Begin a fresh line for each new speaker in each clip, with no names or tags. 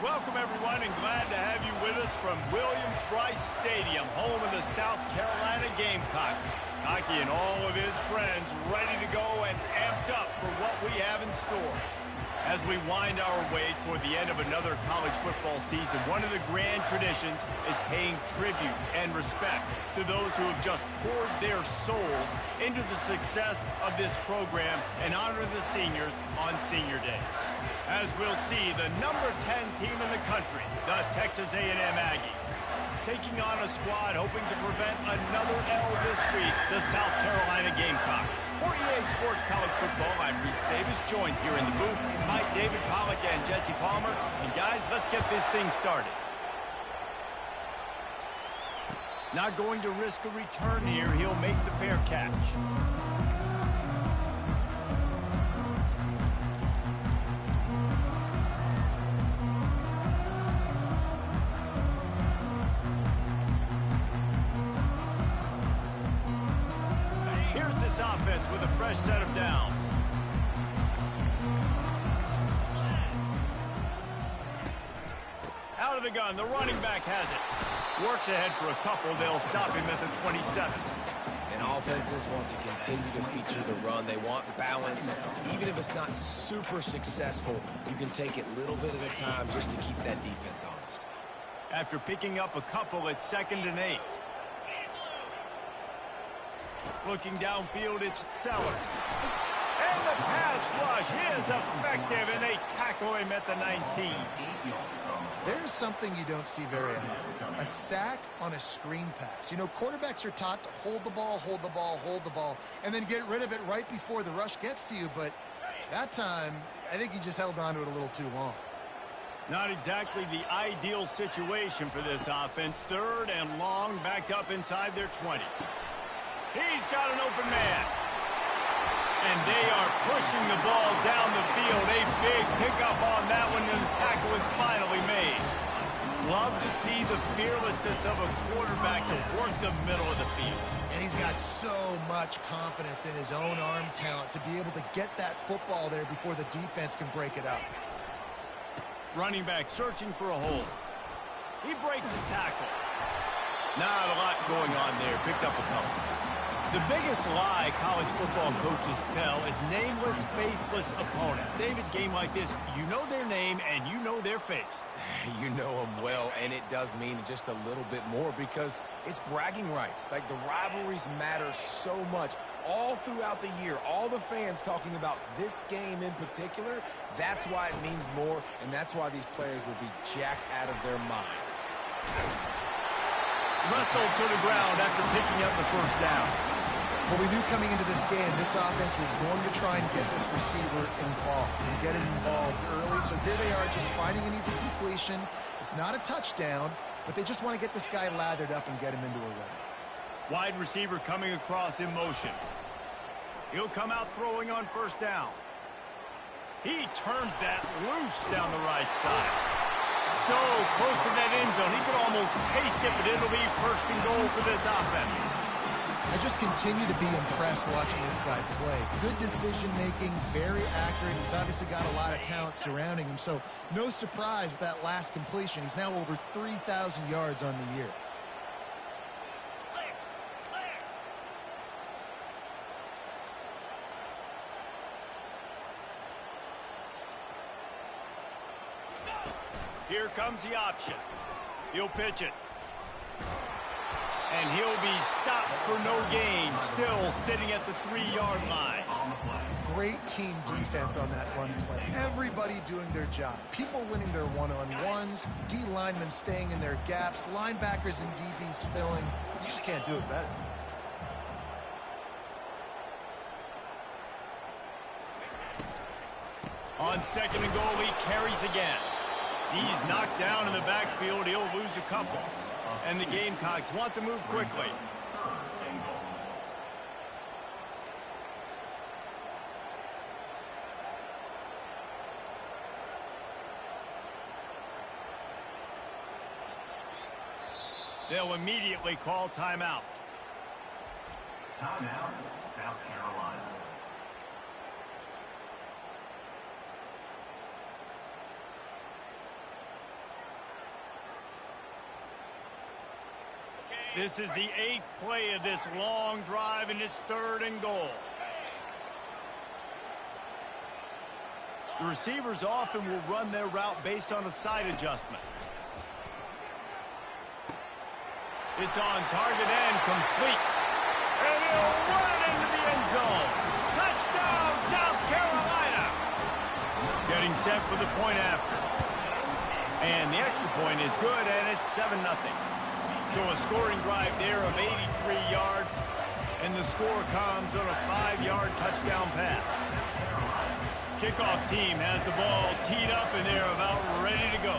Welcome, everyone, and glad to have you with us from Williams-Brice Stadium, home of the South Carolina Gamecocks. Hockey and all of his friends ready to go and amped up for what we have in store. As we wind our way toward the end of another college football season, one of the grand traditions is paying tribute and respect to those who have just poured their souls into the success of this program and honor the seniors on Senior Day. As we'll see, the number 10 team in the country, the Texas A&M Aggies, taking on a squad hoping to prevent another L this week, the South Carolina Gamecocks. For EA Sports College Football, I'm Reese Davis, joined here in the booth by David Pollack and Jesse Palmer. And guys, let's get this thing started. Not going to risk a return here. He'll make the fair catch. Offense with a fresh set of downs. Out of the gun, the running back has it. Works ahead for a couple. They'll stop him at the 27.
And offenses want to continue to feature the run. They want balance. Even if it's not super successful, you can take it little bit at a time just to keep that defense honest.
After picking up a couple, it's 2nd and 8. Looking downfield, it's Sellers. And the pass rush is effective, and they tackle him at the 19.
There's something you don't see very often. A sack on a screen pass. You know, quarterbacks are taught to hold the ball, hold the ball, hold the ball, and then get rid of it right before the rush gets to you. But that time, I think he just held on to it a little too long.
Not exactly the ideal situation for this offense. 3rd and long, backed up inside their 20. He's got an open man. And they are pushing the ball down the field. A big pickup on that one, and the tackle is finally made. Love to see the fearlessness of a quarterback to work the middle of the field.
And he's got so much confidence in his own arm talent to be able to get that football there before the defense can break it up.
Running back searching for a hole. He breaks the tackle. Not a lot going on there. Picked up a couple. The biggest lie college football coaches tell is nameless, faceless opponent. David, game like this, you know their name and you know their face.
You know them well, and it does mean just a little bit more because it's bragging rights. Like, the rivalries matter so much all throughout the year. All the fans talking about this game in particular, that's why it means more, and that's why these players will be jacked out of their minds.
Wrestled to the ground after picking up the first down.
Well, we knew coming into this game, this offense was going to try and get this receiver involved and get it involved early. So here they are just finding an easy completion. It's not a touchdown, but they just want to get this guy lathered up and get him into a run.
Wide receiver coming across in motion. He'll come out throwing on first down. He turns that loose down the right side. So close to that end zone. He could almost taste it, but it'll be 1st and goal for this offense.
I just continue to be impressed watching this guy play. Good decision-making, very accurate. He's obviously got a lot of talent surrounding him, so no surprise with that last completion. He's now over 3,000 yards on the year.
Here comes the option. He'll pitch it. And he'll be stopped for no gain, still sitting at the 3-yard line.
Great team defense on that run play. Everybody doing their job. People winning their one-on-ones, D linemen staying in their gaps, linebackers and DBs filling. You just can't do it better.
On 2nd and goal, he carries again. He's knocked down in the backfield. He'll lose a couple. And the Gamecocks want to move quickly. They'll immediately call timeout.
Timeout, South Carolina.
This is the 8th play of this long drive, and it's 3rd and goal. The receivers often will run their route based on a side adjustment. It's on target and complete. And he'll run it into the end zone. Touchdown, South Carolina. Getting set for the point after. And the extra point is good, and it's 7-0. So a scoring drive there of 83 yards, and the score comes on a 5-yard touchdown pass. Kickoff team has the ball teed up, and they're about ready to go.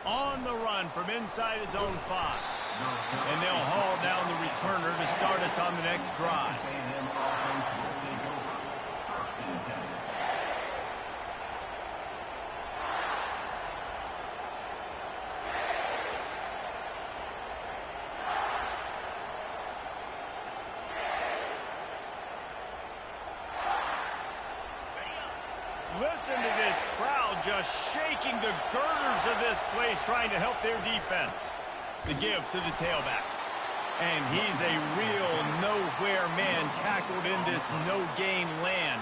On the run from inside his own 5. And they'll haul down the returner to start us on the next drive. Listen to this crowd just shaking the girders of this place, trying to help their defense. The give to the tailback. And he's a real nowhere man tackled in this no-gain land.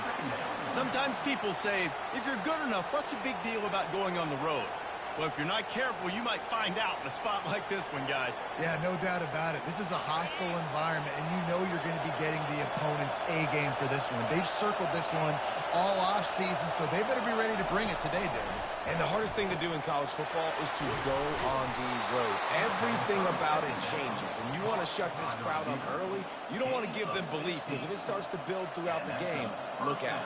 Sometimes people say, if you're good enough, what's the big deal about going on the road? Well, if you're not careful, you might find out in a spot like this one, guys.
Yeah, no doubt about it. This is a hostile environment, and you know you're going to be getting the opponent's A-game for this one. They've circled this one all off-season, so they better be ready to bring it today, David.
And the hardest thing to do in college football is to go on the road. Everything about it changes, and you want to shut this crowd up early. You don't want to give them belief, because if it starts to build throughout the game, look out.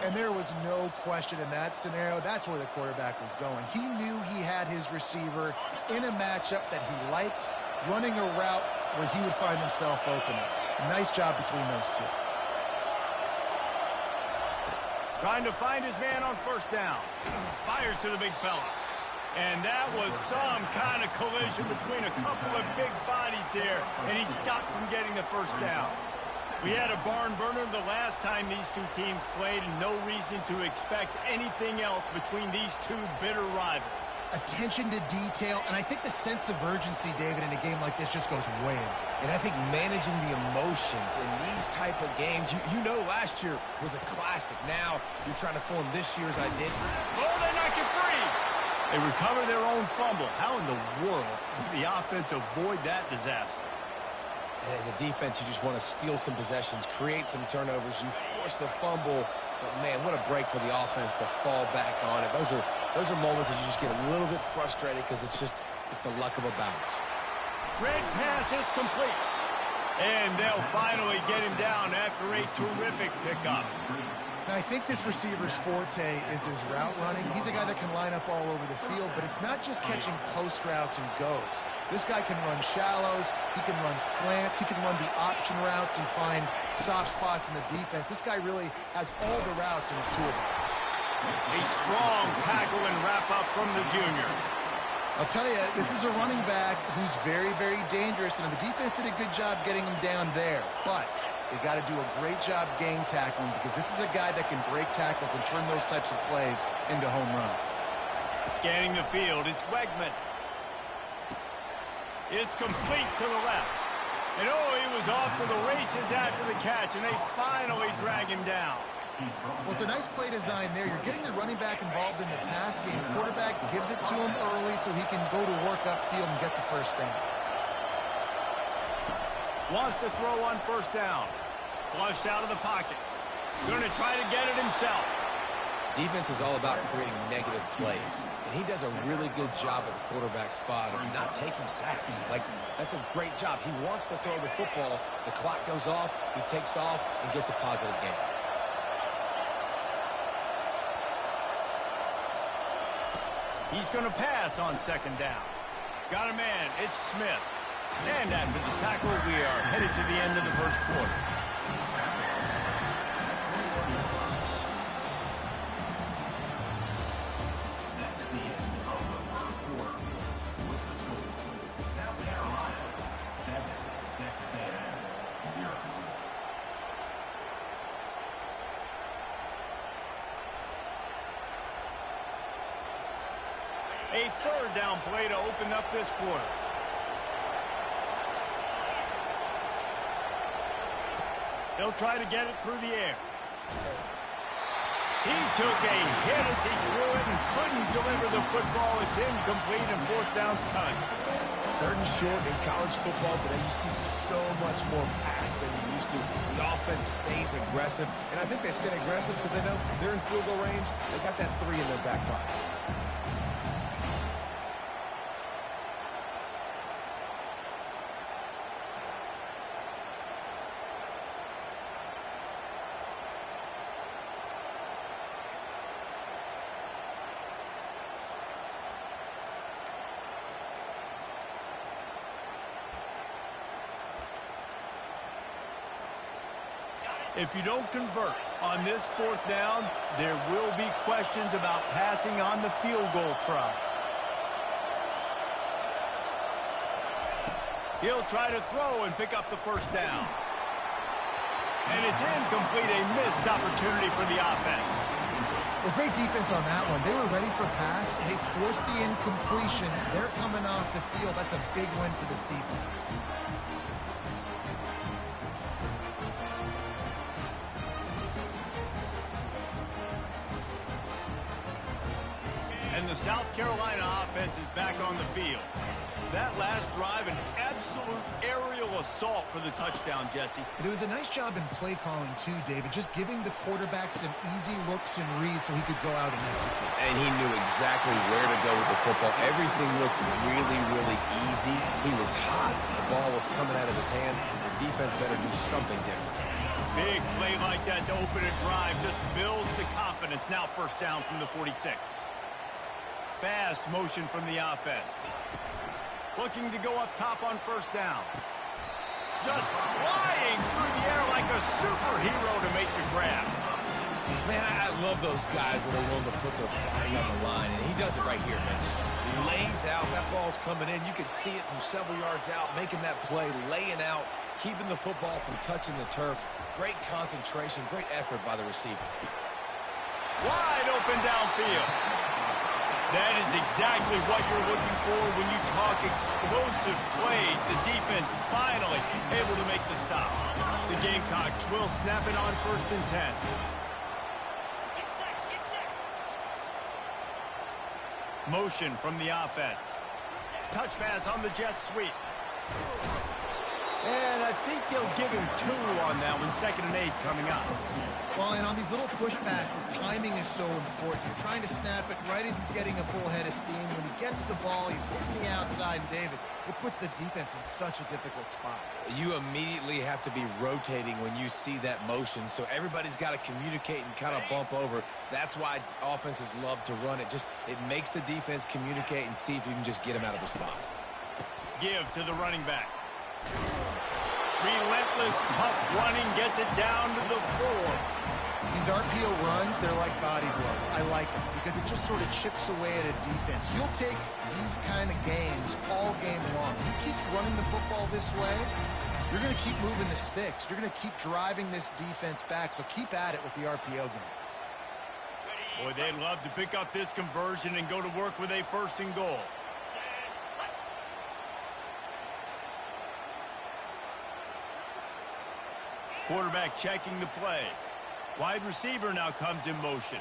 And there was no question in that scenario. That's where the quarterback was going. He knew he had his receiver in a matchup that he liked, running a route where he would find himself open. Nice job between those two.
Trying to find his man on 1st down. Fires to the big fella. And that was some kind of collision between a couple of big bodies there, and he stopped from getting the 1st down. We had a barn burner the last time these two teams played, and no reason to expect anything else between these two bitter rivals.
Attention to detail, and I think the sense of urgency, David, in a game like this just goes way up.
And I think managing the emotions in these type of games, you know last year was a classic. Now you're trying to form this year's identity.
Oh, they knock it free. They recover their own fumble. How in the world did the offense avoid that disaster?
And as a defense, you just want to steal some possessions, create some turnovers. You force the fumble, but man, what a break for the offense to fall back on it. Those are moments that you just get a little bit frustrated because it's the luck of a bounce.
Great pass, it's complete. And they'll finally get him down after a terrific pickup.
Now, I think this receiver's forte is his route running. He's a guy that can line up all over the field, but it's not just catching post routes and goes. This guy can run shallows, he can run slants, he can run the option routes and find soft spots in the defense. This guy really has all the routes in his toolbox.
A strong tackle and wrap up from the junior.
I'll tell you, this is a running back who's very, very dangerous, and the defense did a good job getting him down there. But they got to do a great job game tackling, because this is a guy that can break tackles and turn those types of plays into home runs.
Scanning the field, it's Wegman. It's complete to the left. And oh, he was off to the races after the catch, and they finally drag him down.
Well, it's a nice play design there. You're getting the running back involved in the pass game. Quarterback gives it to him early so he can go to work upfield and get the 1st down.
Wants to throw on 1st down. Flushed out of the pocket. Going to try to get it himself.
Defense is all about creating negative plays, and he does a really good job at the quarterback spot of not taking sacks. Like, that's a great job. He wants to throw the football. The clock goes off, he takes off, and gets a positive gain.
He's going to pass on 2nd down. Got a man. It's Smith. And after the tackle, we are headed to the end of the 1st quarter. third down play to open up this quarter. He'll try to get it through the air. He took a hit as he threw it and couldn't deliver the football. It's incomplete and fourth down's coming.
Third and short in college football today, you see so much more pass than you used to. The offense stays aggressive, and I think they stay aggressive because they know they're in field goal range. They got that 3 in their back pocket.
If you don't convert on this fourth down, there will be questions about passing on the field goal try. He'll try to throw and pick up the first down. And it's incomplete, a missed opportunity for the offense.
Well, great defense on that one. They were ready for pass, and they forced the incompletion. They're coming off the field. That's a big win for this defense.
And the South Carolina offense is back on the field. That last drive, an absolute aerial assault for the touchdown, Jesse.
But it was a nice job in play calling, too, David, just giving the quarterback some easy looks and reads so he could go out and execute.
And he knew exactly where to go with the football. Everything looked really, really easy. He was hot. The ball was coming out of his hands. The defense better do something different.
Big play like that to open a drive just builds the confidence. Now first down from the 46. Fast motion from the offense. Looking to go up top on first down. Just flying through the air like a superhero to make the grab.
Man, I love those guys that are willing to put their body on the line, and he does it right here, man. Just lays out. That ball's coming in. You can see it from several yards out, making that play, laying out, keeping the football from touching the turf. Great concentration, great effort by the receiver.
Wide open downfield. That is exactly what you're looking for when you talk explosive plays. The defense finally able to make the stop. The Gamecocks will snap it on 1st and 10. Motion from the offense. Touch pass on the jet sweep. And I think they'll give him 2 on that one. 2nd and 8 coming up.
Well, and on these little push passes, timing is so important. You're trying to snap it right as he's getting a full head of steam. When he gets the ball, he's hitting the outside, and David, it puts the defense in such a difficult spot.
You immediately have to be rotating when you see that motion, so everybody's got to communicate and kind of bump over. That's why offenses love to run it. It makes the defense communicate and see if you can just get him out of the spot.
Give to the running back. Relentless, tough running, gets it down to the 4.
These RPO runs, they're like body blows. I like them because it just sort of chips away at a defense. You'll take these kind of games all game long. You keep running the football this way, you're going to keep moving the sticks. You're going to keep driving this defense back, so keep at it with the RPO game.
Boy, they'd love to pick up this conversion and go to work with a 1st and goal. Quarterback checking the play. Wide receiver now comes in motion.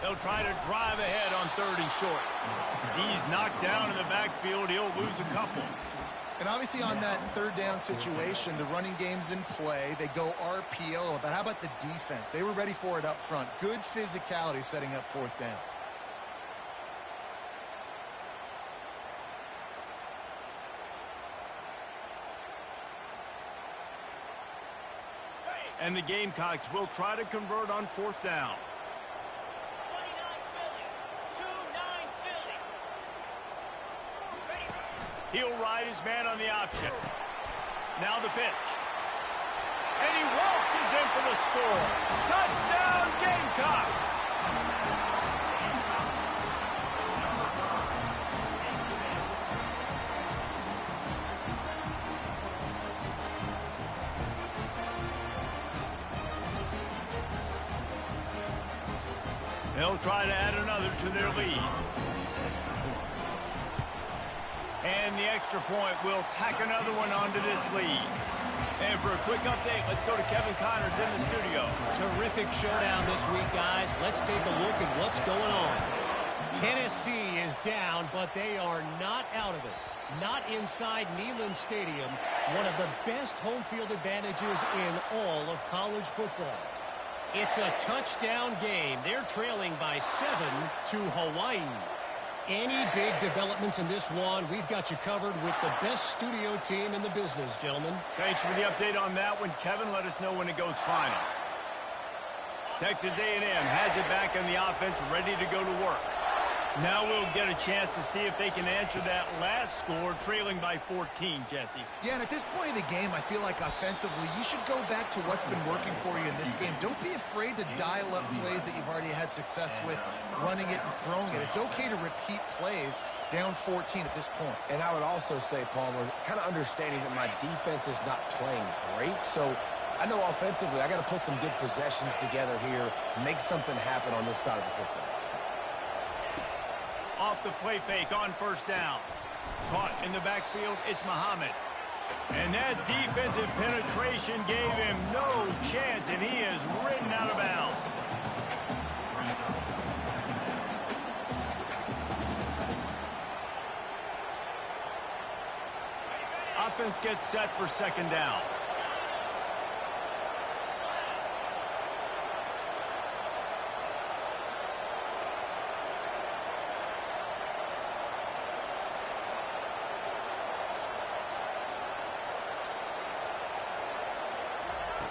They'll try to drive ahead on 3rd and short. He's knocked down in the backfield. He'll lose a couple.
And obviously on that 3rd down situation, the running game's in play. They go RPO. But how about the defense? They were ready for it up front. Good physicality setting up 4th down.
And the Gamecocks will try to convert on 4th down. He'll ride his man on the option. Now the pitch. And he waltzes in for the score. Touchdown, Gamecocks! They'll try to add another to their lead. And the extra point will tack another one onto this lead. And for a quick update, let's go to Kevin Connors in the studio.
Terrific showdown this week, guys. Let's take a look at what's going on. Tennessee is down, but they are not out of it. Not inside Neyland Stadium, one of the best home field advantages in all of college football. It's a touchdown game. They're trailing by 7 to Hawaii. Any big developments in this one, we've got you covered with the best studio team in the business, gentlemen.
Thanks for the update on that one, Kevin. Let us know when it goes final. Texas A&M has it back on the offense, ready to go to work. Now we'll get a chance to see if they can answer that last score, trailing by 14, Jesse.
Yeah, and at this point of the game, I feel like offensively, you should go back to what's been working for you in this game. Don't be afraid to dial up plays that you've already had success with, running it and throwing it. It's okay to repeat plays down 14 at this point.
And I would also say, Palmer, kind of understanding that my defense is not playing great, so I know offensively I got to put some good possessions together here, make something happen on this side of the football.
Off the play fake on first down. Caught in the backfield, it's Muhammad. And that defensive penetration gave him no chance, and he is ridden out of bounds. Offense gets set for second down.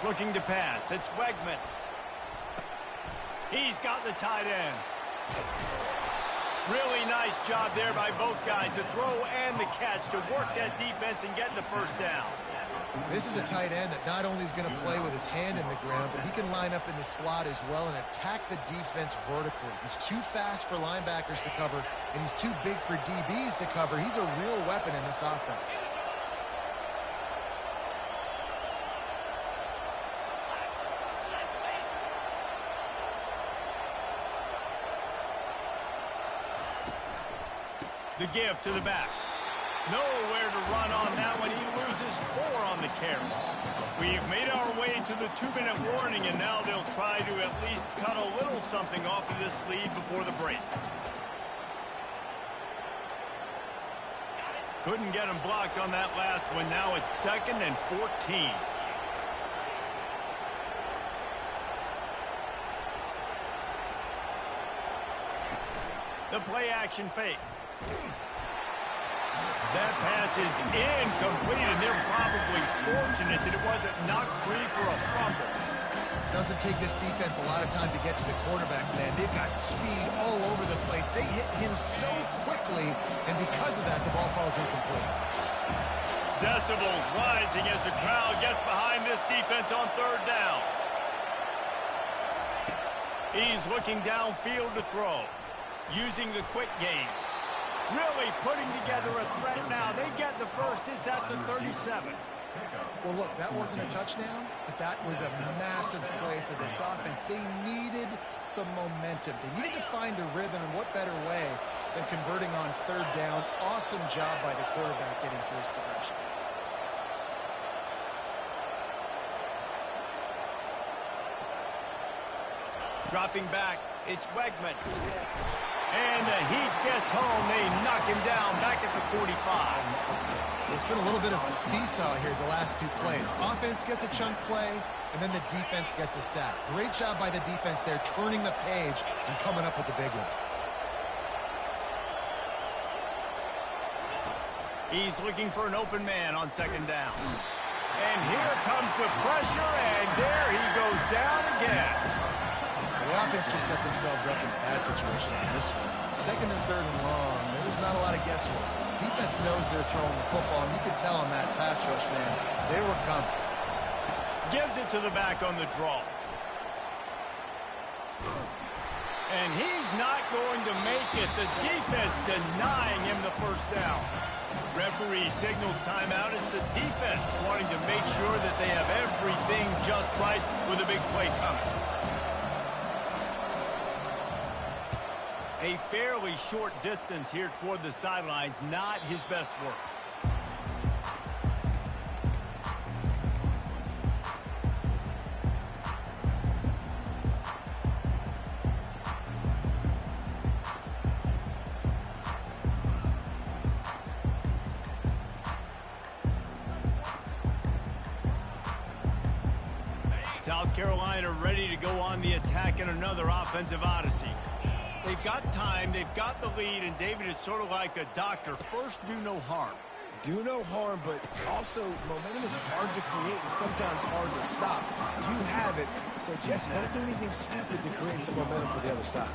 Looking to pass. It's Wegman. He's got the tight end. Really nice job there by both guys to throw and the catch to work that defense and get the first down.
This is a tight end that not only is going to play with his hand in the ground, but he can line up in the slot as well and attack the defense vertically. He's too fast for linebackers to cover, and he's too big for DBs to cover. He's a real weapon in this offense.
The give to the back. Nowhere to run on that one. He loses 4 on the carry. We've made our way to the 2-minute warning, and now they'll try to at least cut a little something off of this lead before the break. Couldn't get him blocked on that last one. Now it's 2nd and 14. The play action fake. That pass is incomplete, and they're probably fortunate that it wasn't knocked free for a fumble.
Doesn't take this defense a lot of time to get to the quarterback, man. They've got speed all over the place. They hit him so quickly, and because of that, the ball falls incomplete.
Decibels rising as the crowd gets behind this defense on third down. He's looking downfield to throw, using the quick game. Really putting together a threat now. They get the first. It's at the 37.
Well, look, that wasn't a touchdown, but that was a massive play for this offense. They needed some momentum. They needed to find a rhythm, and what better way than converting on third down. Awesome job by the quarterback getting through his progression.
Dropping back, it's Wegman. And the heat gets home. They knock him down back at the 45.
It's been a little bit of a seesaw here the last 2 plays. Offense gets a chunk play, and then the defense gets a sack. Great job by the defense there, turning the page and coming up with the big one.
He's looking for an open man on second down. And here comes the pressure, and there he goes down again.
The offense just set themselves up in a bad situation on this one. Second and third and long, there's not a lot of guesswork. Defense knows they're throwing the football, and you could tell on that pass rush, man, they were coming.
Gives it to the back on the draw. And he's not going to make it. The defense denying him the first down. Referee signals timeout. It's the defense wanting to make sure that they have everything just right with a big play coming. A fairly short distance here toward the sidelines, not his best work. South Carolina ready to go on the attack in another offensive odyssey. They've got time, they've got the lead, and David, it's sort of like a doctor. First, do no harm.
Do no harm, but also momentum is hard to create and sometimes hard to stop. You have it, so Jesse, don't do anything stupid to create some momentum for the other side.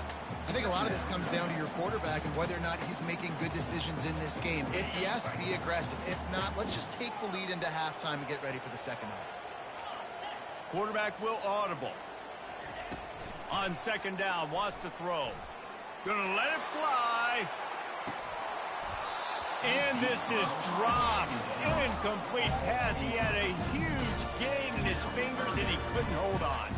I think a lot of this comes down to your quarterback and whether or not he's making good decisions in this game. If yes, be aggressive. If not, let's just take the lead into halftime and get ready for the second half.
Quarterback will audible. On second down, wants to throw. Gonna let it fly. And this is dropped. Incomplete pass. He had a huge gain in his fingers, and he couldn't hold on.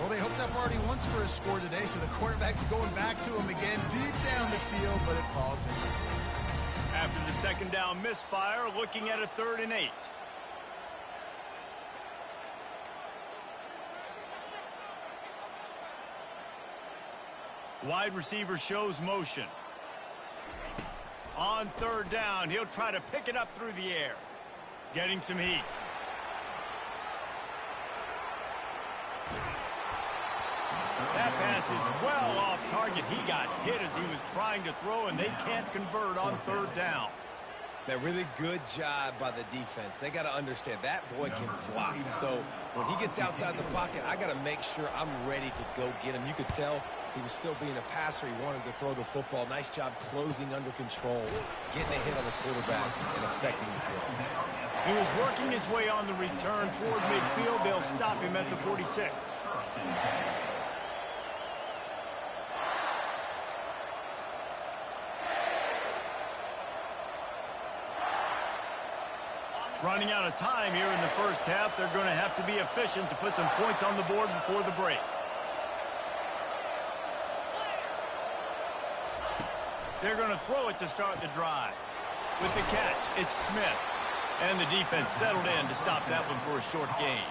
Well, they hooked up already once for a score today, so the quarterback's going back to him again deep down the field, but it falls in.
After the second down misfire, looking at a 3rd and 8. Wide receiver shows motion. On 3rd down, he'll try to pick it up through the air. Getting some heat. That pass is well off target. He got hit as he was trying to throw, and they can't convert on 3rd down.
That really good job by the defense. They got to understand that boy can fly. So when he gets outside the pocket, I got to make sure I'm ready to go get him. You could tell he was still being a passer. He wanted to throw the football. Nice job closing under control, getting a hit on the quarterback, and affecting the throw.
He was working his way on the return toward midfield. They'll stop him at the 46. Running out of time here in the first half. They're going to have to be efficient to put some points on the board before the break. They're going to throw it to start the drive. With the catch, it's Smith. And the defense settled in to stop that one for a short gain.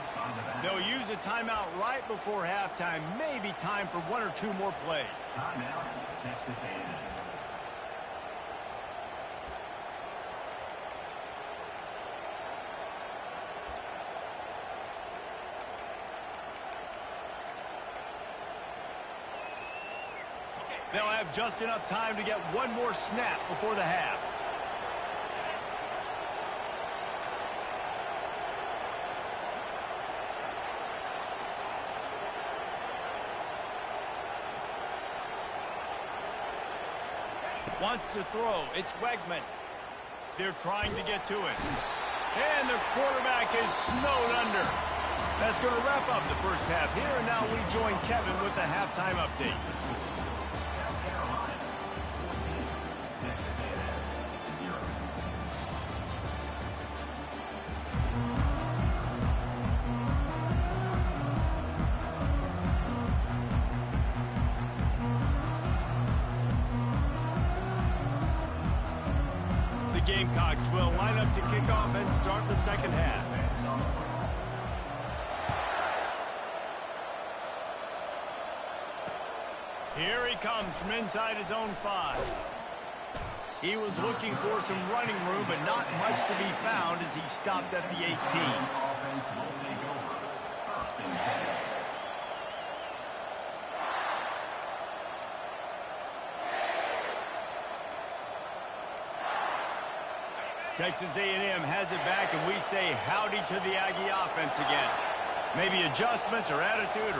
They'll use a timeout right before halftime. Maybe time for 1 or 2 more plays.
Timeout, Texas A&M.
They'll have just enough time to get one more snap before the half. Wants to throw. It's Wegman. They're trying to get to it. And the quarterback is snowed under. That's going to wrap up the first half here. And now we join Kevin with the halftime update. Gamecocks will line up to kick off and start the second half. Here he comes from inside his own 5. He was looking for some running room, but not much to be found as he stopped at the 18. Texas A&M has it back, and we say howdy to the Aggie offense again. Maybe adjustments or attitude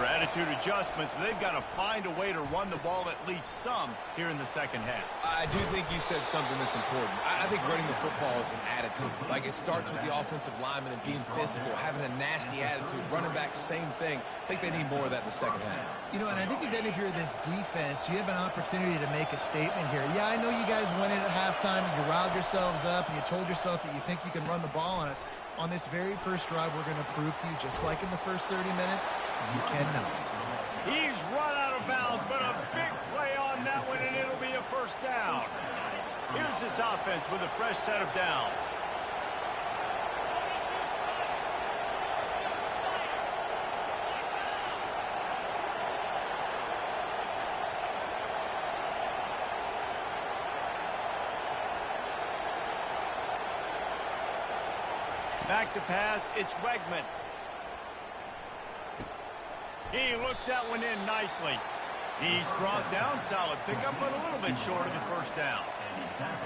adjustments, but they've got to find a way to run the ball at least some here in the second half.
I do think you said something that's important. I think running the football is an attitude. Like, it starts with the offensive lineman and being physical, having a nasty attitude. Running back, same thing. I think they need more of that in the second half.
You know, and I think even if you're this defense, you have an opportunity to make a statement here. Yeah, I know you guys went in at halftime, and you riled yourselves up, and you told yourself that you think you can run the ball on us. On this very first drive, we're going to prove to you, just like in the first 30 minutes, you cannot.
He's run out of bounds, but a big play on that one, and Here's this offense with a fresh set of downs. Back to pass, it's Wegman. He looks that one in nicely. He's brought down, solid pickup, but a little bit short of the first down.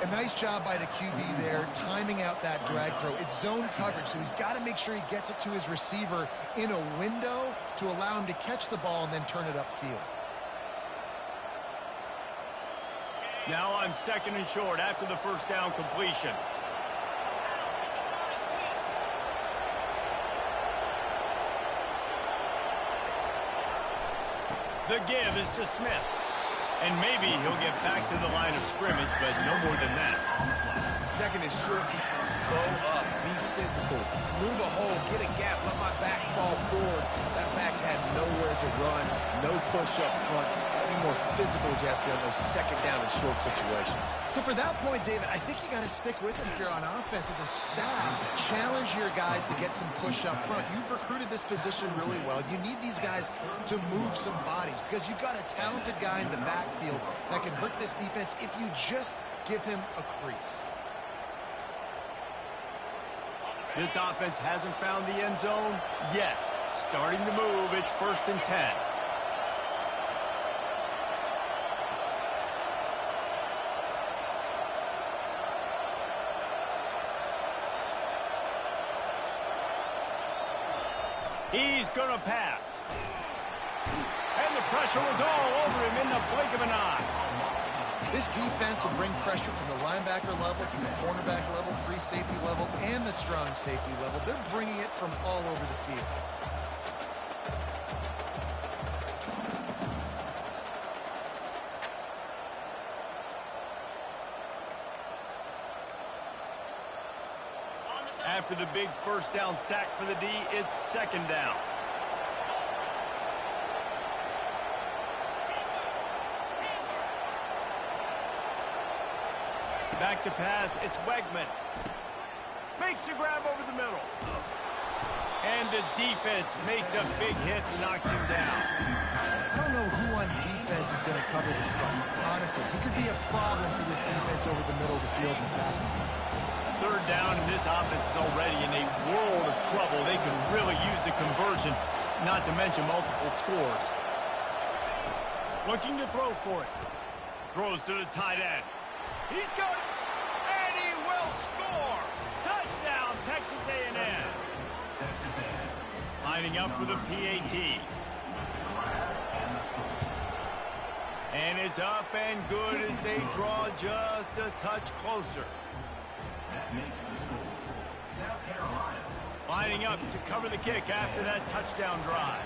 A nice job by the QB there, timing out that drag throw. It's zone coverage, so he's got to make sure he gets it to his receiver in a window to allow him to catch the ball and then turn it upfield.
Now on 2nd and short after the first down completion. The give is to Smith. And maybe he'll get back to the line of scrimmage, but no more than that.
2nd and short equals go up, be physical, move a hole, get a gap, let my back fall forward. That back had nowhere to run, no push up front. Got to be more physical, Jesse, on those 2nd down and short situations.
So for that point, David, I think you got to stick with it if you're on offense as a staff. Challenge your guys to get some push up front. You've recruited this position really well. You need these guys to move some bodies because you've got a talented guy in the backfield that can hurt this defense if you just give him a crease.
This offense hasn't found the end zone yet. Starting to move, it's 1st and 10. He's going to pass. And the pressure was all over him in the blink of an eye.
This defense will bring pressure from the linebacker level, from the cornerback level, free safety level, and the strong safety level. They're bringing it from all over the field.
After the big first down sack for the D, it's 2nd down. Back to pass, it's Wegman. Makes the grab over the middle. And the defense makes a big hit and knocks him down.
I don't know who on defense is going to cover this guy. Honestly, he could be a problem for this defense over the middle of the field in the passing game.
3rd down, and this offense is already in a world of trouble. They can really use a conversion, not to mention multiple scores. Looking to throw for it. Throws to the tight end. He's got it, and he will score. Touchdown, Texas A&M. Lining up for the PAT. And it's up and good as they draw just a touch closer. Lining up to cover the kick after that touchdown drive.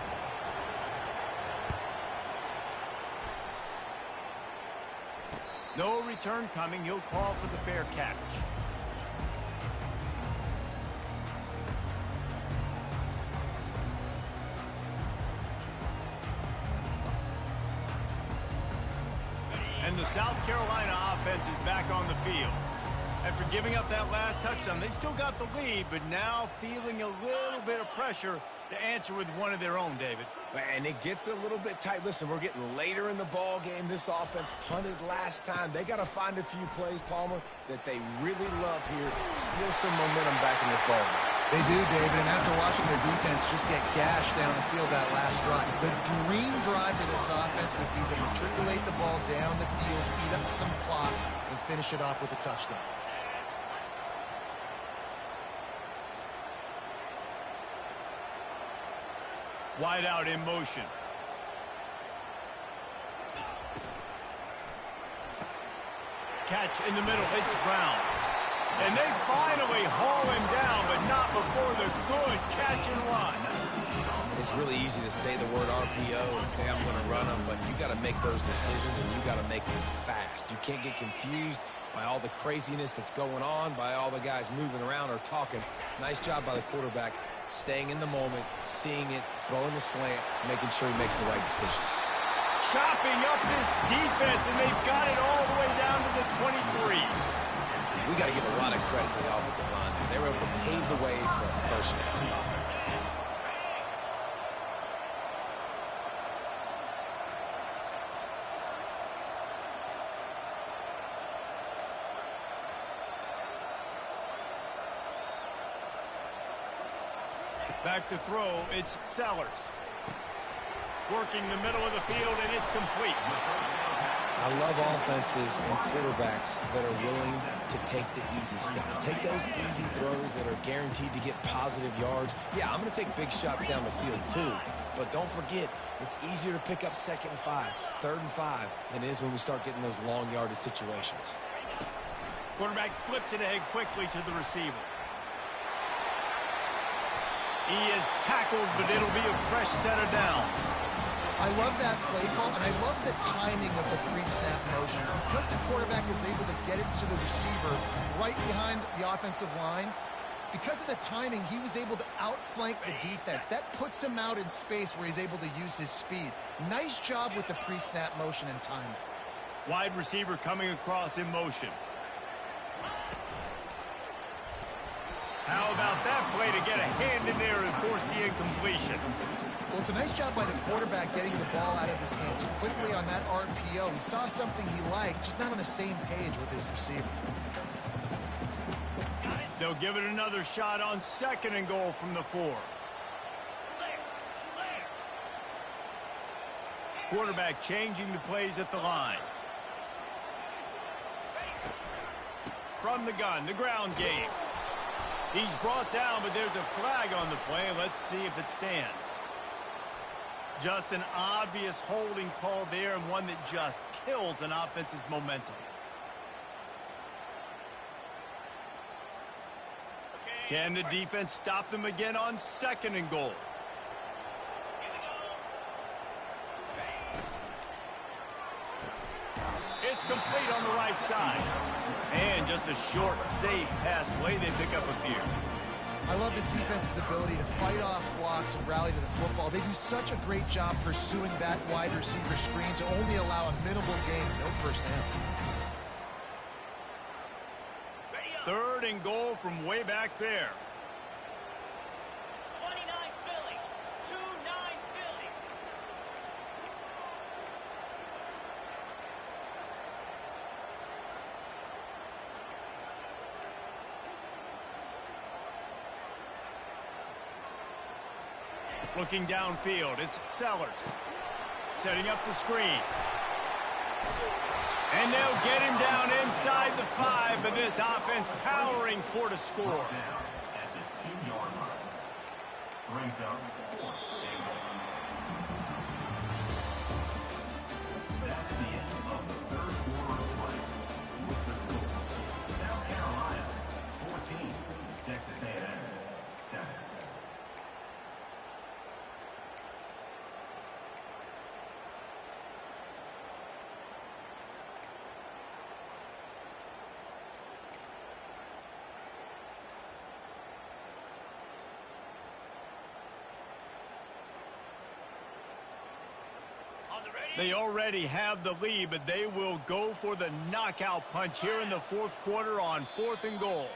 No return coming. He'll call for the fair catch. And the South Carolina offense is back on the field. After giving up that last touchdown, they still got the lead, but now feeling a little bit of pressure to answer with one of their own, David.
And it gets a little bit tight. Listen, we're getting later in the ball game. This offense punted last time. They got to find a few plays, Palmer, that they really love here. Steal some momentum back in this ball game.
They do, David, and after watching their defense just get gashed down the field that last run, the dream drive for this offense would be to matriculate the ball down the field, eat up some clock, and finish it off with a touchdown.
Wide out in motion. Catch in the middle. It's Brown. And they finally haul him down, but not before the good catch and run.
It's really easy to say the word RPO and say I'm going to run them, but you got to make those decisions and you got to make them fast. You can't get confused by all the craziness that's going on, by all the guys moving around or talking. Nice job by the quarterback, staying in the moment, seeing it, throwing the slant, making sure he makes the right decision.
Chopping up this defense, and they've got it all the way down to the 23.
we got to give a lot of credit to the offensive line. They were able to pave the way for a first down.
Back to throw, it's Sellers. Working the middle of the field, and it's complete.
I love offenses and quarterbacks that are willing to take the easy stuff. Take those easy throws that are guaranteed to get positive yards. Yeah, I'm going to take big shots down the field too, but don't forget, it's easier to pick up 2nd and 5, 3rd and 5 than it is when we start getting those long yardage situations.
Quarterback flips it ahead quickly to the receiver. He is tackled, but it'll be a fresh set of downs.
I love that play call, and I love the timing of the pre-snap motion. Because the quarterback is able to get it to the receiver right behind the offensive line, because of the timing, he was able to outflank the defense. That puts him out in space where he's able to use his speed. Nice job with the pre-snap motion and timing.
Wide receiver coming across in motion. How about that play to get a hand in there and force the incompletion?
Well, it's a nice job by the quarterback getting the ball out of his hands quickly on that RPO. He saw something he liked, just not on the same page with his receiver.
They'll give it another shot on 2nd and goal from the 4. Quarterback changing the plays at the line. From the gun, the ground game. He's brought down, but there's a flag on the play. Let's see if it stands. Just an obvious holding call there, and one that just kills an offense's momentum. Can the defense stop them again on 2nd and goal? It's complete on the right side. And just a short, safe pass play. They pick up a few.
I love this defense's ability to fight off blocks and rally to the football. They do such a great job pursuing that wide receiver screen to only allow a minimal gain, no first down.
3rd and goal from way back there.
29 Philly. 2-9 Philly.
Looking downfield, it's Sellers. Setting up the screen. And they'll get him down inside the 5, but this offense powering toward a score.
Down at the 2-yard line. Brings up 4th and goal. That's the end of the 3rd quarter of play. With the score, South Carolina 14, Texas A&M 7.
They already have the lead, but they will go for the knockout punch here in the 4th quarter on 4th and goal.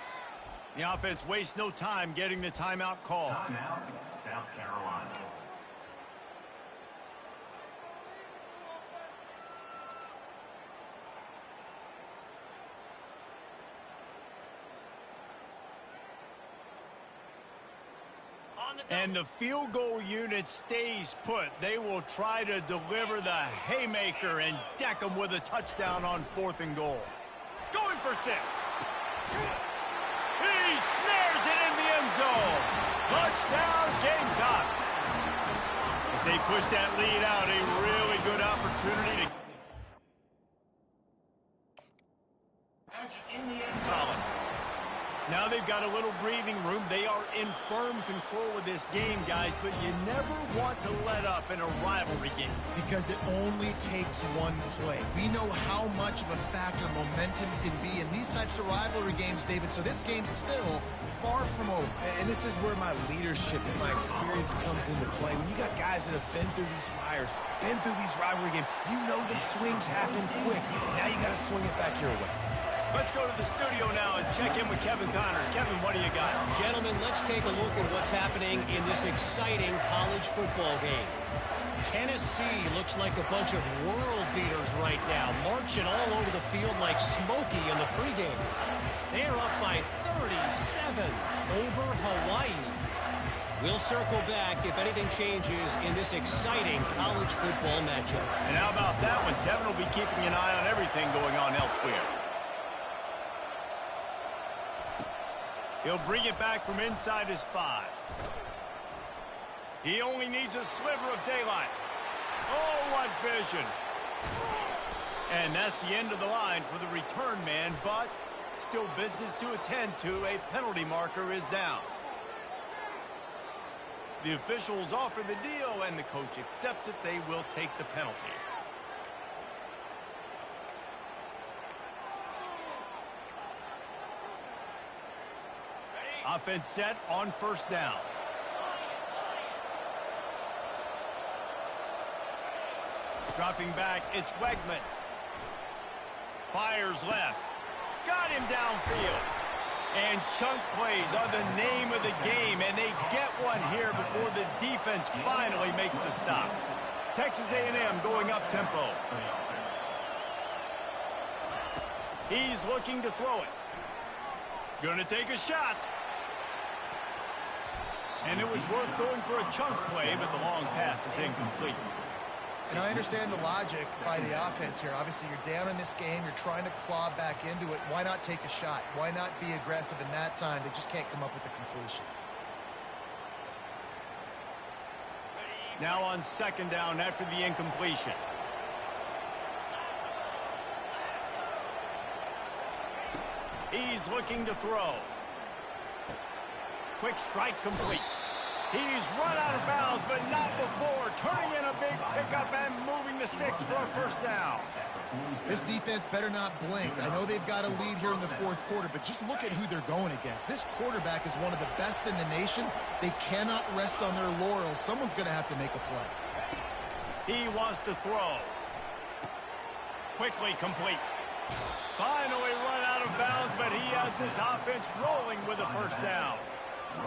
The offense wastes no time getting the timeout called.
Timeout, South Carolina.
And the field goal unit stays put. They will try to deliver the haymaker and deck them with a touchdown on 4th and goal. Going for 6. He snares it in the end zone. Touchdown, Gamecocks. As they push that lead out, a really good opportunity to Collins. Now they've got a little breathing room. They are in firm control of this game, guys, but you never want to let up in a rivalry game.
Because it only takes one play. We know how much of a factor momentum can be in these types of rivalry games, David, so this game's still far from over.
And this is where my leadership and my experience comes into play. When you got guys that have been through these fires, been through these rivalry games, you know the swings happen quick. Now you got to swing it back your way.
Let's go to the studio now and check in with Kevin Connors. Kevin, what do you got?
Gentlemen, let's take a look at what's happening in this exciting college football game. Tennessee looks like a bunch of world beaters right now, marching all over the field like Smokey in the pregame. They're up by 37 over Hawaii. We'll circle back if anything changes in this exciting college football matchup.
And how about that one? Kevin will be keeping an eye on everything going on elsewhere. He'll bring it back from inside his 5. He only needs a sliver of daylight. Oh, what vision. And that's the end of the line for the return man, but still business to attend to. A penalty marker is down. The officials offer the deal, and the coach accepts it. They will take the penalty. Offense set on first down. Dropping back, it's Wegman. Fires left. Got him downfield. And chunk plays are the name of the game, and they get one here before the defense finally makes the stop. Texas A&M going up tempo. He's looking to throw it. Gonna take a shot. And it was worth going for a chunk play, but the long pass is incomplete.
And I understand the logic by the offense here. Obviously, you're down in this game. You're trying to claw back into it. Why not take a shot? Why not be aggressive in that time? They just can't come up with a completion.
Now on second down after the incompletion. He's looking to throw. Quick strike complete. He's run out of bounds, but not before. Turning in a big pickup and moving the sticks for a first down.
This defense better not blink. I know they've got a lead here in the fourth quarter, but just look at who they're going against. This quarterback is one of the best in the nation. They cannot rest on their laurels. Someone's going to have to make a play.
He wants to throw. Quickly complete. Finally run out of bounds, but he has this offense rolling with a first down.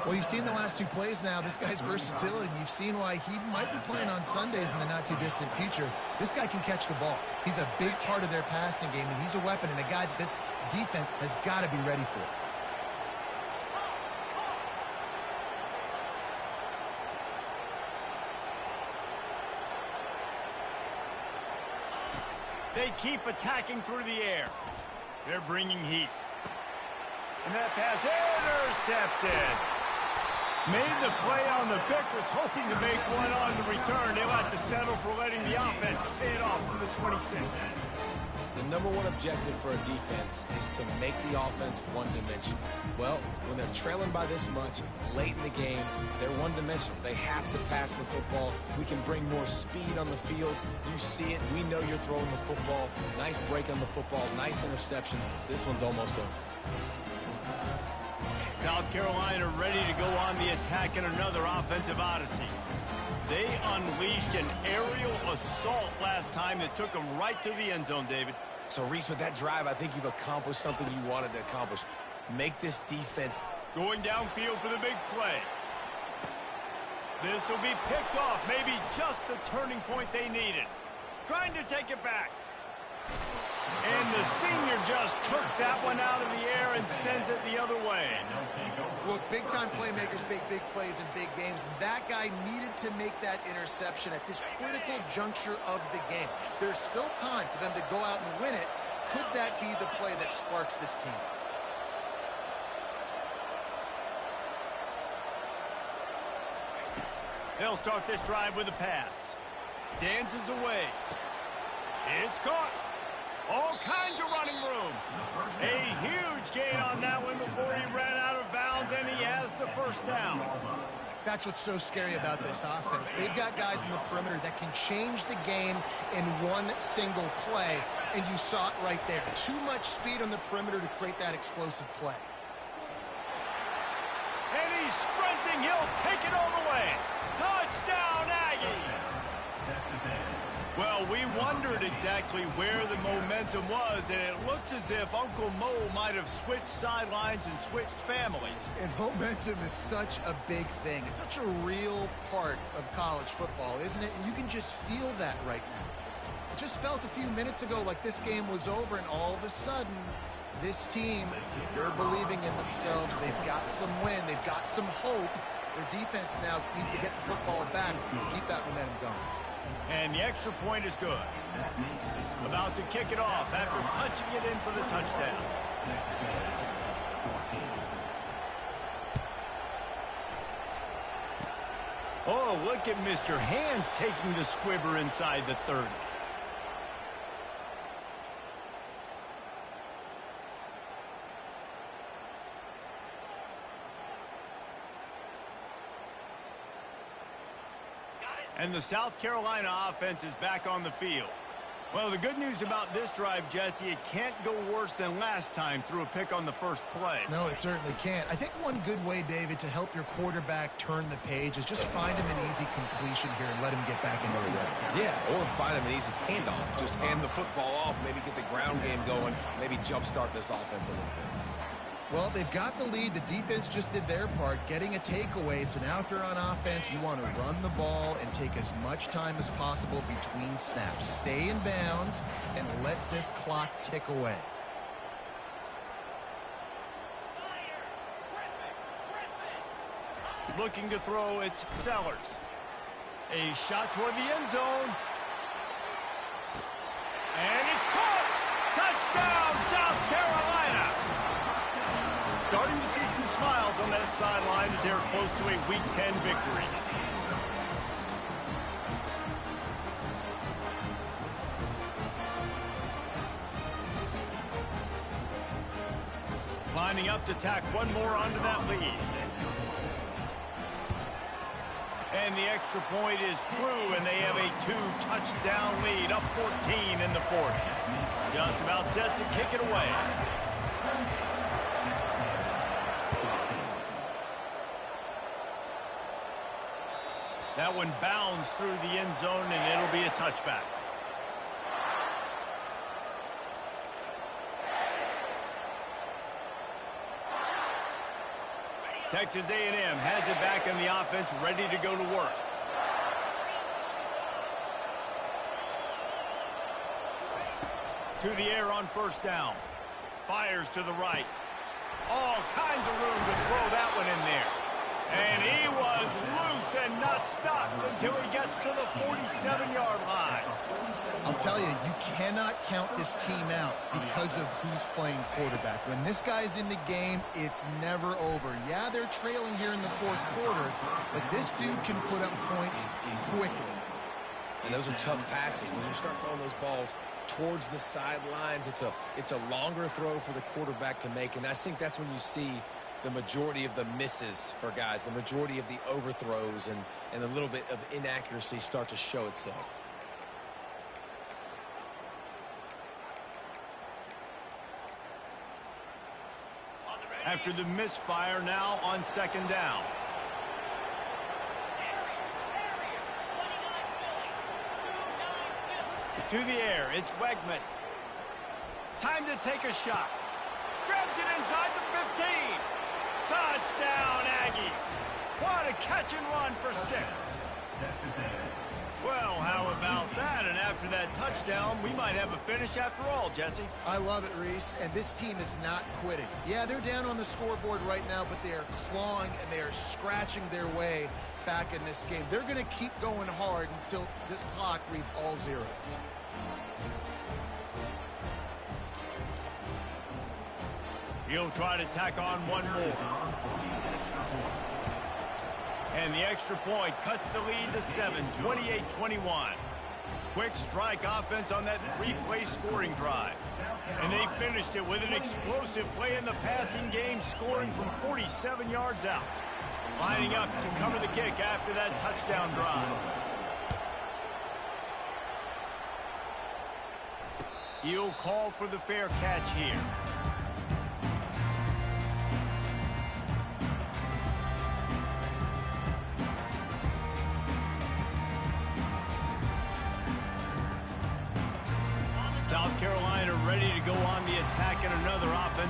Well, you've seen the last two plays now. This guy's versatility, and you've seen why he might be playing on Sundays in the not-too-distant future. This guy can catch the ball. He's a big part of their passing game, and he's a weapon and a guy that this defense has got to be ready for.
They keep attacking through the air. They're bringing heat. And that pass intercepted. Made the play on the pick, was hoping to make one on the return. They'll have to settle for letting the offense pay it off from the 26.
The number one objective for a defense is to make the offense one-dimensional. Well, when they're trailing by this much, late in the game, they're one-dimensional. They have to pass the football. We can bring more speed on the field. You see it. We know you're throwing the football. Nice break on the football. Nice interception. This one's almost over.
South Carolina ready to go on the attack in another offensive odyssey. They unleashed an aerial assault last time that took them right to the end zone, David.
So, Reese, with that drive, I think you've accomplished something you wanted to accomplish. Make this defense.
Going downfield for the big play. This will be picked off. Maybe just the turning point they needed. Trying to take it back. And the senior just took that one out of the air and sends it the other way.
Look, big-time playmakers make big plays in big games. That guy needed to make that interception at this critical juncture of the game. There's still time for them to go out and win it. Could that be the play that sparks this team?
They'll start this drive with a pass. Dances away. It's caught. All kinds of running room. A huge gain on that one before he ran out of bounds, and he has the first down.
That's what's so scary about this offense. They've got guys in the perimeter that can change the game in one single play, and you saw it right there. Too much speed on the perimeter to create that explosive play.
And he's sprinting. He'll take it all the way. Touchdown, Aggies. Well, we wondered exactly where the momentum was, and it looks as if Uncle Mo might have switched sidelines and switched families.
And momentum is such a big thing. It's such a real part of college football, isn't it? And you can just feel that right now. It just felt a few minutes ago like this game was over, and all of a sudden, this team, they're believing in themselves. They've got some win. They've got some hope. Their defense now needs to get the football back and keep that momentum going.
And the extra point is good. About to kick it off after punching it in for the touchdown. Oh, look at Mr. Hands taking the squibber inside the 30. And the South Carolina offense is back on the field. Well, the good news about this drive, Jesse, it can't go worse than last time through a pick on the first play.
No, it certainly can't. I think one good way, David, to help your quarterback turn the page is just find him an easy completion here and let him get back into the rhythm.
Yeah, or find him an easy handoff. Just hand the football off, maybe get the ground game going, maybe jumpstart this offense a little bit.
Well, they've got the lead. The defense just did their part, getting a takeaway. So now if you're on offense, you want to run the ball and take as much time as possible between snaps. Stay in bounds and let this clock tick away.
Looking to throw, it's Sellers. A shot toward the end zone. And it's caught! Touchdown, South Carolina! Starting to see some smiles on that sideline as they're close to a Week 10 victory. Lining up to tack one more onto that lead. And the extra point is true, and they have a 2-touchdown lead, up 14 in the fourth. Just about set to kick it away. That one bounds through the end zone, and it'll be a touchback. Texas A&M has it back in the offense, ready to go to work. To the air on first down. Fires to the right. All kinds of room to throw that one in there. And he was loose and not stopped until he gets to the 47-yard line.
I'll tell you, you cannot count this team out because of who's playing quarterback. When this guy's in the game, it's never over. Yeah, they're trailing here in the fourth quarter, but this dude can put up points quickly.
And those are tough passes. When you start throwing those balls towards the sidelines, it's a longer throw for the quarterback to make, and I think that's when you see the majority of the misses for guys, the majority of the overthrows and a little bit of inaccuracy start to show itself.
After the misfire, now on second down. To the air, it's Wegman. Time to take a shot. Grabs it inside the 15. Touchdown, Aggie. What a catch and run for 6. Well, how about that? And after that touchdown, we might have a finish after all, Jesse.
I love it, Reese, and this team is not quitting. Yeah, they're down on the scoreboard right now, but they are clawing and they are scratching their way back in this game. They're going to keep going hard until this clock reads all zeros.
He'll try to tack on one more. And the extra point cuts the lead to 7, 28-21. Quick strike offense on that 3-play scoring drive. And they finished it with an explosive play in the passing game, scoring from 47 yards out. Lining up to cover the kick after that touchdown drive. He'll call for the fair catch here.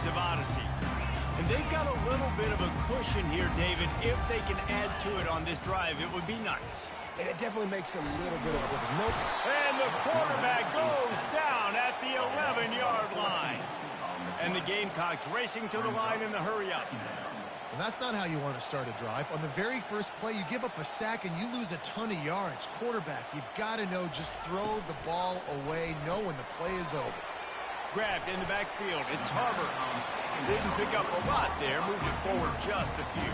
offensive odyssey. And they've got a little bit of a cushion here, David. If they can add to it on this drive, it would be nice.
And it definitely makes a little bit of a difference.
And the quarterback goes down at the 11-yard line. And the Gamecocks racing to the line in the hurry-up.
And that's not how you want to start a drive. On the very first play, you give up a sack and you lose a ton of yards. Quarterback, you've got to know, just throw the ball away, know when the play is over.
Grabbed in the backfield. It's Harbor. Didn't pick up a lot there. Moved it forward just a few.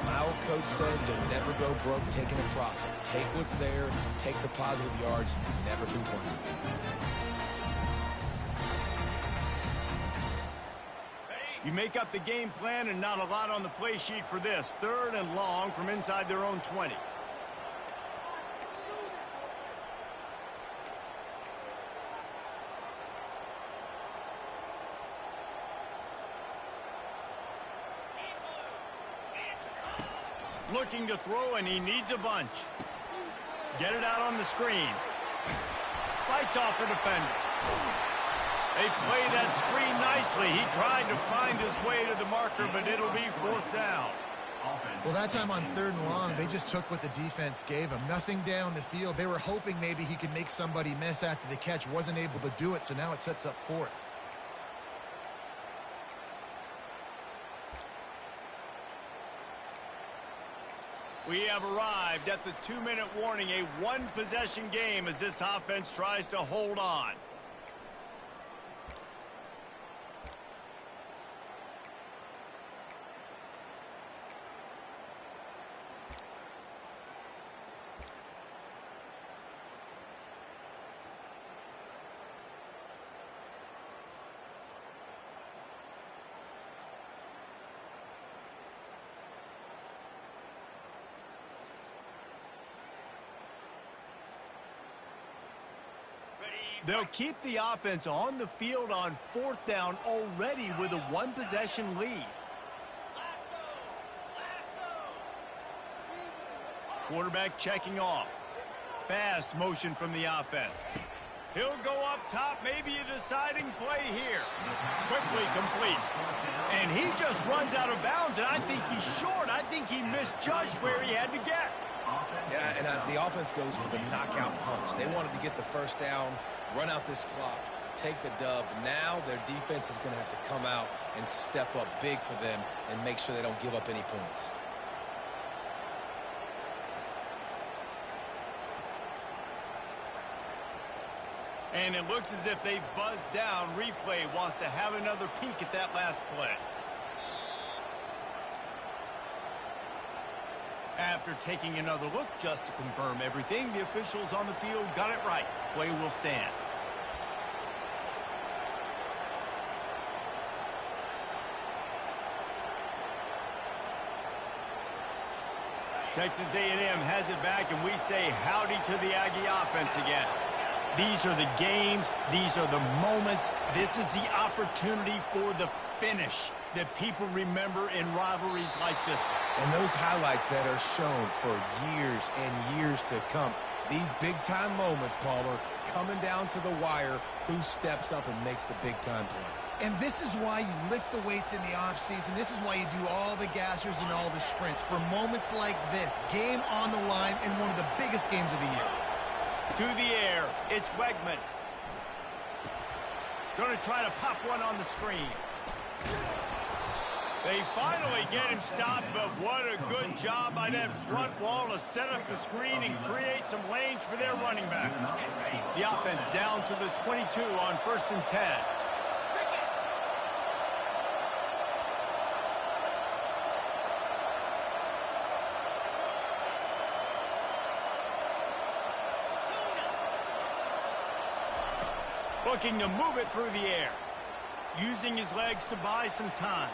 My old coach said you'll never go broke taking a profit. Take what's there, take the positive yards, never complain.
You make up the game plan and not a lot on the play sheet for this. 3rd and long from inside their own 20. Looking to throw, and he needs a bunch. Get it out on the screen. Fights off a defender. They play that screen nicely. He tried to find his way to the marker, but it'll be 4th down.
Well, that time on 3rd and long, they just took what the defense gave him. Nothing down the field. They were hoping maybe he could make somebody miss after the catch. Wasn't able to do it, so now it sets up 4th.
We have arrived at the 2-minute warning, a one-possession game as this offense tries to hold on. They'll keep the offense on the field on 4th down already with a one-possession lead. Quarterback checking off. Fast motion from the offense. He'll go up top, maybe a deciding play here. Quickly complete. And he just runs out of bounds, and I think he's short. I think he misjudged where he had to get.
Yeah, and the offense goes for the knockout punch. They wanted to get the 1st down, run out this clock, take the dub. Now their defense is going to have to come out and step up big for them and make sure they don't give up any points.
And it looks as if they've buzzed down. Replay wants to have another peek at that last play. After taking another look just to confirm everything, the officials on the field got it right. Play will stand. Texas A&M has it back, and we say howdy to the Aggie offense again. These are the games. These are the moments. This is the opportunity for the finish that people remember in rivalries like this one.
And those highlights that are shown for years and years to come. These big-time moments, Palmer, coming down to the wire, who steps up and makes the big-time play.
And this is why you lift the weights in the offseason. This is why you do all the gassers and all the sprints. For moments like this, game on the line in one of the biggest games of the year.
To the air, it's Wegman. Going to try to pop one on the screen. They finally get him stopped, but what a good job by that front wall to set up the screen and create some lanes for their running back. The offense down to the 22 on 1st and 10. Looking to move it through the air. Using his legs to buy some time.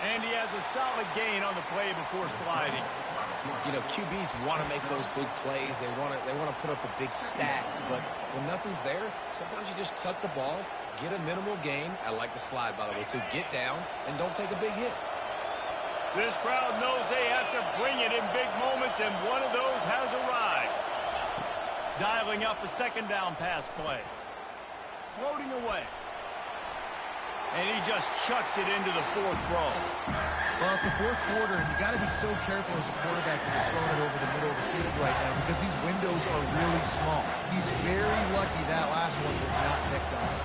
And he has a solid gain on the play before sliding.
You know, QBs want to make those big plays. They want to put up the big stats. But when nothing's there, sometimes you just tuck the ball, get a minimal gain. I like the slide, by the way, too. Get down and don't take a big hit.
This crowd knows they have to bring it in big moments, and one of those has arrived. Dialing up a 2nd down pass play. Floating away. And he just chucks it into the fourth row.
Well, it's the fourth quarter, and you got to be so careful as a quarterback if you're throwing it over the middle of the field right now because these windows are really small. He's very lucky that last one was not picked off.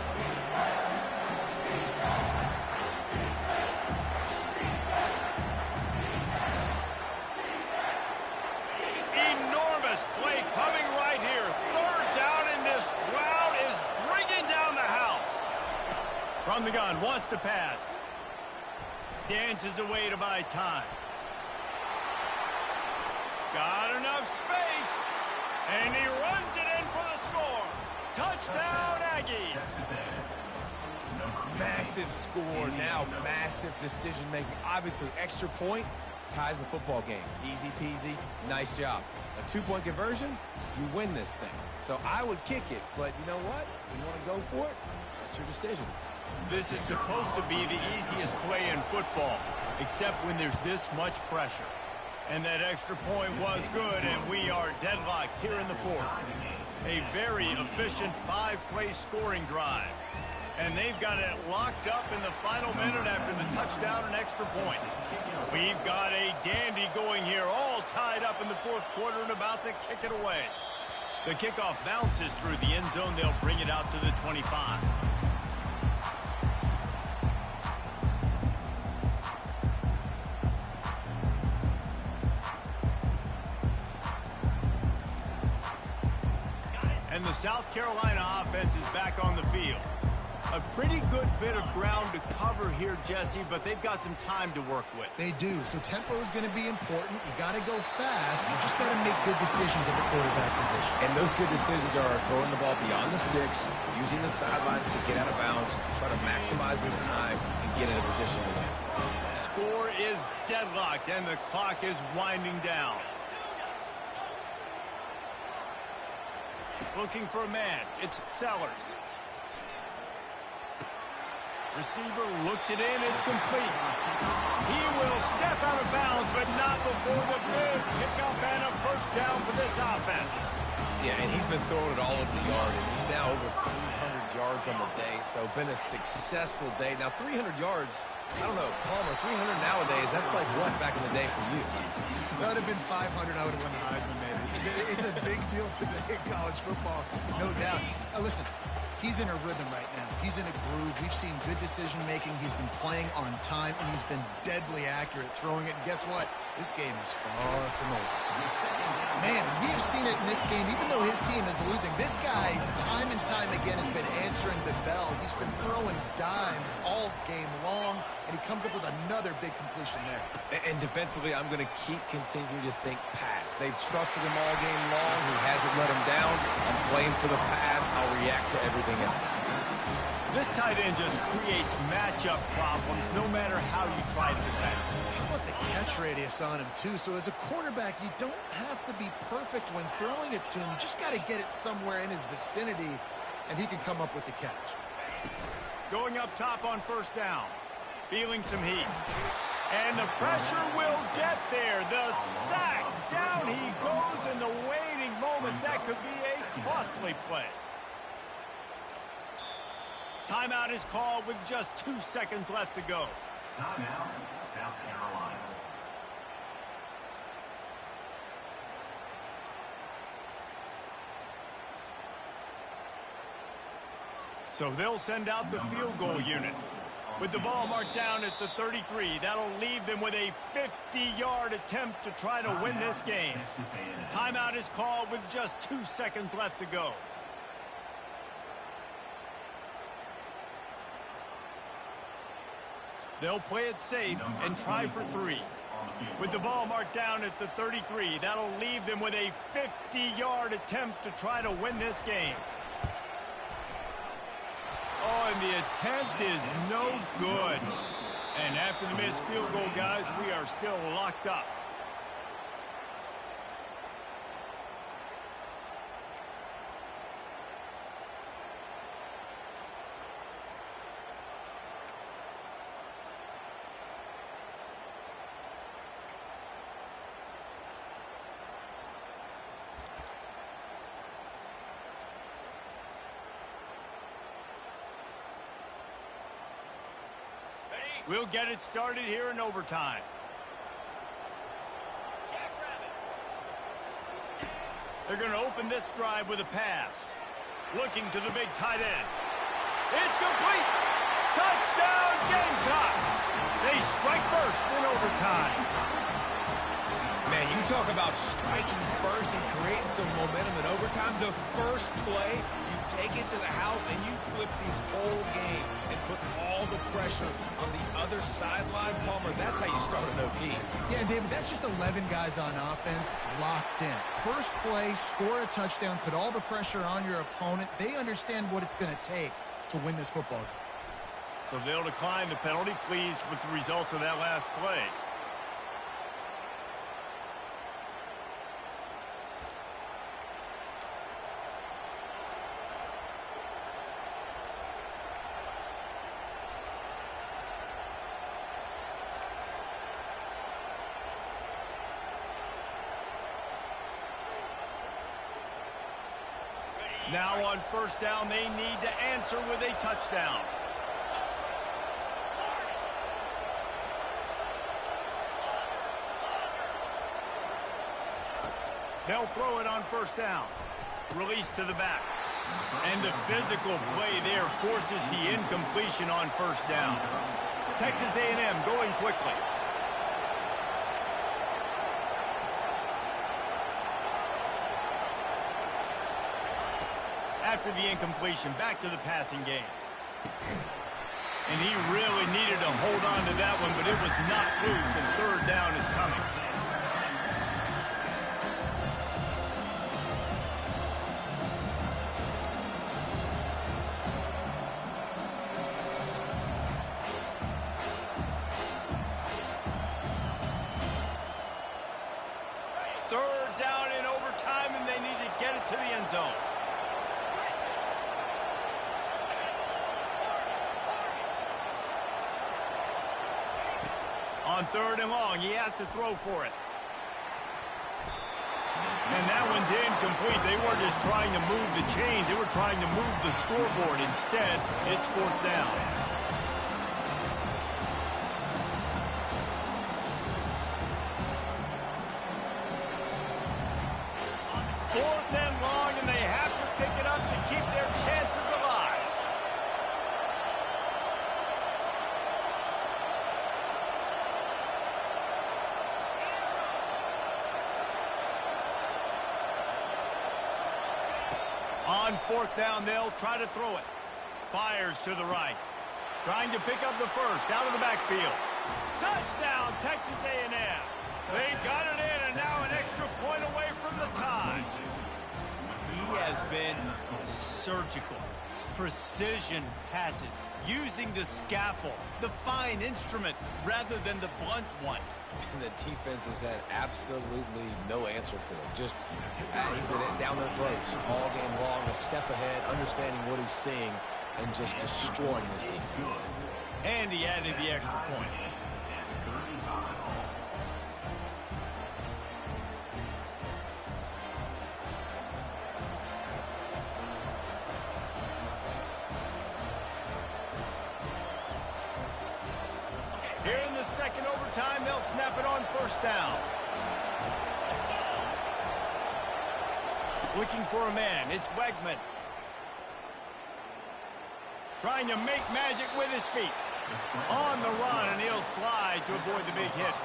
Enormous play coming right here. Third down, and this crowd is bringing down the house. From the gun, wants to pass. Dances away to buy time. Got enough space. And he runs it in for the score. Touchdown, Aggies.
Massive score, now massive decision-making. Obviously, extra point ties the football game. Easy peasy, nice job. A 2-point conversion, you win this thing. So I would kick it, but you know what? If you want to go for it, that's your decision.
This is supposed to be the easiest play in football, except when there's this much pressure. And that extra point was good, and we are deadlocked here in the fourth. A very efficient 5-play scoring drive. And they've got it locked up in the final minute after the touchdown and extra point. We've got a dandy going here, all tied up in the fourth quarter and about to kick it away. The kickoff bounces through the end zone. They'll bring it out to the 25. And the South Carolina offense is back on the field. A pretty good bit of ground to cover here, Jesse, but they've got some time to work with.
They do, so tempo is going to be important. You got to go fast. You just got to make good decisions at the quarterback position.
And those good decisions are throwing the ball beyond the sticks, using the sidelines to get out of bounds, try to maximize this time, and get in a position to win.
Score is deadlocked, and the clock is winding down. Looking for a man. It's Sellers. Receiver looks it in. It's complete. He will step out of bounds, but not before the big pickup and a first down for this offense.
Yeah, and he's been throwing it all over the yard, and he's now over 300 yards on the day, so been a successful day. Now, 300 yards, I don't know, Palmer, 300 nowadays, that's like what back in the day for you?
That would have been 500. I would have won the Heisman, maybe. It's a big deal today in college football, no doubt. Listen, he's in a rhythm right now. He's in a groove. We've seen good decision-making. He's been playing on time, and he's been deadly accurate throwing it. And guess what? This game is far from over. Man, we have seen it in this game, even though his team is losing. This guy, time and time again, has been answering the bell. He's been throwing dimes all game long, and he comes up with another big completion there.
And defensively, I'm going to continue to think pass. They've trusted him all game long. He hasn't let him down. I'm playing for the pass. I'll react to everything else.
This tight end just creates matchup problems no matter how you try to defend.
How about the catch radius on him, too? So as a quarterback, you don't have to be perfect when throwing it to him. You just got to get it somewhere in his vicinity, and he can come up with the catch.
Going up top on first down. Feeling some heat. And the pressure will get there. The sack. Down he goes in the waning moments. That could be a costly play. Timeout is called with just 2 seconds left to go.
Timeout, South Carolina.
So they'll send out the field goal unit. With the ball marked down at the 33, that'll leave them with a 50-yard attempt to try to win this game. Timeout is called with just 2 seconds left to go. They'll play it safe and try for 3. With the ball marked down at the 33, that'll leave them with a 50-yard attempt to try to win this game. Oh, and the attempt is no good. And after the missed field goal, guys, we are still locked up. We'll get it started here in overtime. They're going to open this drive with a pass. Looking to the big tight end. It's complete. Touchdown, Gamecocks. They strike first in overtime.
Man, you talk about striking first and creating some momentum in overtime. The first play, you take it to the house and you flip the whole game and put all the pressure on the other sideline. Palmer, that's how you start an OT.
Yeah, David, that's just 11 guys on offense locked in. First play, score a touchdown, put all the pressure on your opponent. They understand what it's going to take to win this football game.
So they'll decline the penalty, pleased with the results of that last play. Now on first down, they need to answer with a touchdown. They'll throw it on first down. Release to the back. And the physical play there forces the incompletion on first down. Texas A&M going quickly. After the incompletion, back to the passing game. And he really needed to hold on to that one, but it was not loose, and third down is coming. Third down in overtime, and they need to get it to the end zone. On third and long, he has to throw for it. And that one's incomplete. They weren't just trying to move the chains. They were trying to move the scoreboard. Instead, it's fourth down. Fourth and long, and they have to pick it up to keep their chances alive. On fourth down, they'll try to throw it. Fires to the right. Trying to pick up the first out of the backfield. Touchdown, Texas A&M. They got it in, and now an extra point away from the tie. He has been surgical. Precision passes. Using the scalpel, the fine instrument, rather than the blunt one.
And the defense has had absolutely no answer for him. Just, he's been down their throats all game long, a step ahead, understanding what he's seeing, and just destroying this defense.
And he added the extra point. Here in the second overtime, they'll snap it on first down. Looking for a man, it's Wegman. Trying to make magic with his feet. On the run, and he'll slide to avoid the big hit.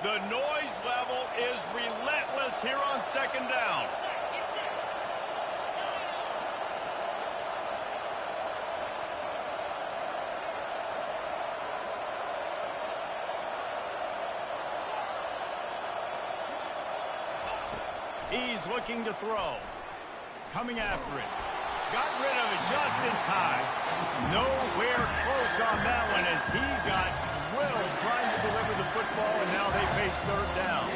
The noise level is relentless here on second down. He's looking to throw. Coming after it. Got rid of it just in time. Nowhere close on that one as he got drilled trying to deliver the football, and now they face third down.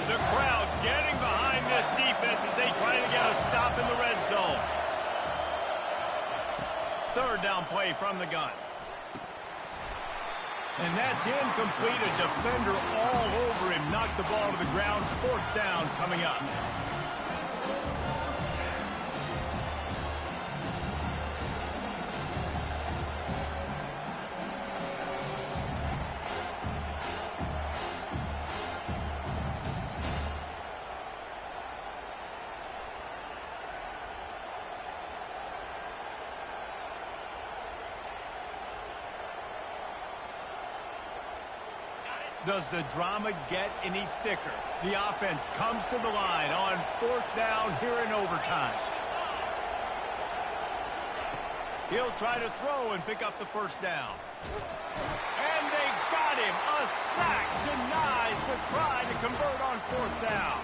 The crowd getting behind this defense as they try to get a stop in the red zone. Third down play from the gun. And that's incomplete. A defender all over him. Knocked the ball to the ground. 4th down coming up. Does the drama get any thicker? The offense comes to the line on 4th down here in overtime. He'll try to throw and pick up the 1st down. And they got him. A sack denies the try to convert on 4th down.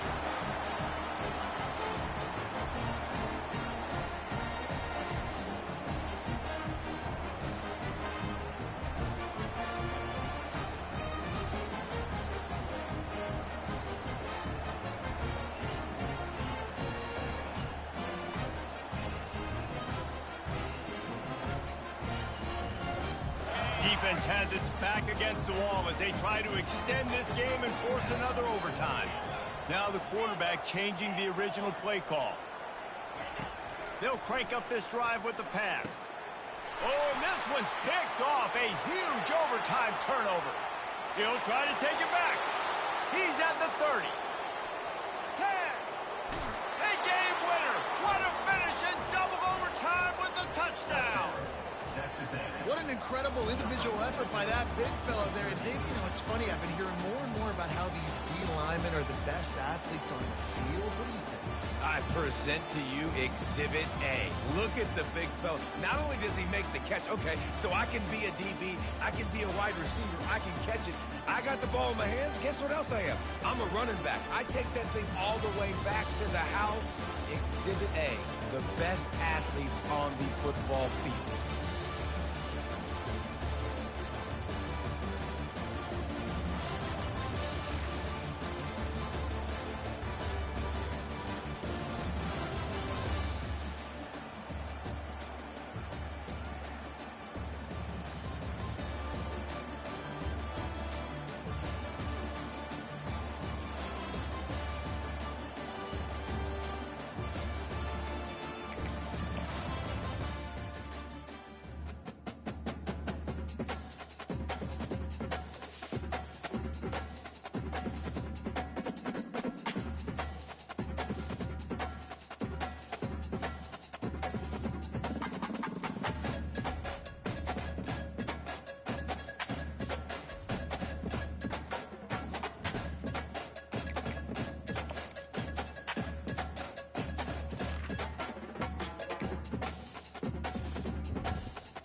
Defense has its back against the wall as they try to extend this game and force another overtime. Now the quarterback changing the original play call. They'll crank up this drive with the pass. Oh, and this one's picked off. A huge overtime turnover. He'll try to take it back. He's at the 30. 10. A game winner. What a finish in double overtime with the touchdown.
What an incredible individual effort by that big fella there. And Dave, you know, it's funny. I've been hearing more and more about how these D linemen are the best athletes on the field. What do you think?
I present to you Exhibit A. Look at the big fella. Not only does he make the catch, okay, so I can be a DB, I can be a wide receiver, I can catch it. I got the ball in my hands. Guess what else I am? I'm a running back. I take that thing all the way back to the house. Exhibit A, the best athletes on the football field.